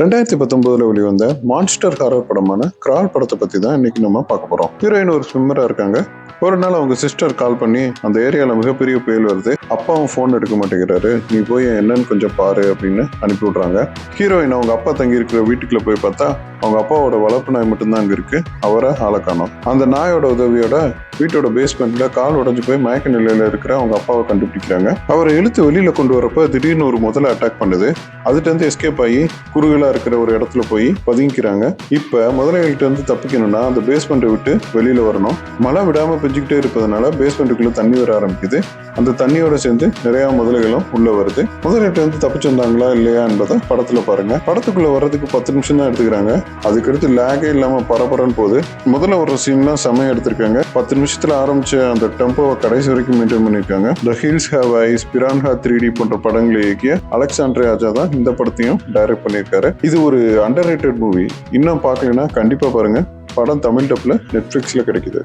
2019 வெளிவந்த monster horror படமான crawl படத்தை பத்தி தான் இன்னைக்கு நம்ம பார்க்க போறோம். ஹீரோயின் ஒரு ஸ்விம்மரா இருக்காங்க. ஒரு நாள் அவங்க சிஸ்டர் கால் பண்ணி அந்த ஏரியால மிகப்பெரிய புயல் வருது, அப்பாவும் போன் எடுக்க மாட்டேங்கிறாரு, நீ போய் என்னன்னு கொஞ்சம் பாரு அப்படின்னு அனுப்பி விடுறாங்க. ஹீரோயின் அவங்க அப்பா தங்கி இருக்கிற வீட்டுக்குள்ள போய் பார்த்தா அவங்க அப்பாவோட வளர்ப்பு நாய் மட்டும்தான் அங்க இருக்கு. அவரை ஆளை காணோம். அந்த நாயோட உதவியோட வீட்டோட பேஸ்மெண்ட்ல கால் உடைஞ்சு போய் மயக்க நிலையில இருக்கிற அவங்க அப்பாவை கண்டுபிடிக்கிறாங்க. அவரை இழுத்து வெளியில கொண்டு வரப்ப திடீர்னு ஒரு முதல்ல அட்டாக் பண்ணுது. அதுட்டு இருந்து எஸ்கேப் ஆகி குறுகலா இருக்கிற ஒரு இடத்துல போய் பதுங்கிக்கிறாங்க. இப்ப முதலைகள்கிட்ட இருந்து தப்பிக்கணும்னா அந்த பேஸ்மெண்ட்டை விட்டு வெளியில வரணும். மழை விடாம பெஞ்சுக்கிட்டே இருப்பதனால பேஸ்மெண்ட்டுக்குள்ள தண்ணி வர ஆரம்பிக்குது. அந்த தண்ணியோட சேர்ந்து நிறைய முதலைகளும் உள்ள வருது. முதலைகிட்ட இருந்து தப்பிச்சு வந்தாங்களா இல்லையா என்பதை படத்துல பாருங்க. படத்துக்குள்ள வர்றதுக்கு 10 நிமிஷம் தான் எடுத்துக்கிறாங்க. அதுக்கடுத்து லேகே இல்லாம பரபரன்னு போகுது. முதல்ல ஒரு சீன்லாம் செமையா எடுத்திருக்காங்க. 10 நிமிஷத்துல ஆரம்பிச்ச அந்த டெம்போவை கடைசி வரைக்கும் மெயின்டைன் பண்ணிருக்காங்க. The hills have eyes, piranha 3D போன்ற படங்களை இயக்கிய அலெக்சாண்ட்ரே ஆஜா தான் இந்த படத்தையும் டைரக்ட் பண்ணியிருக்காரு. இது ஒரு அண்டர் ரேட்டட் மூவி. இன்னும் பார்க்கலன்னா கண்டிப்பா பாருங்க. படம் தமிழ் டப்ல நெட்ஃபிளிக்ஸ்ல கிடைக்குது.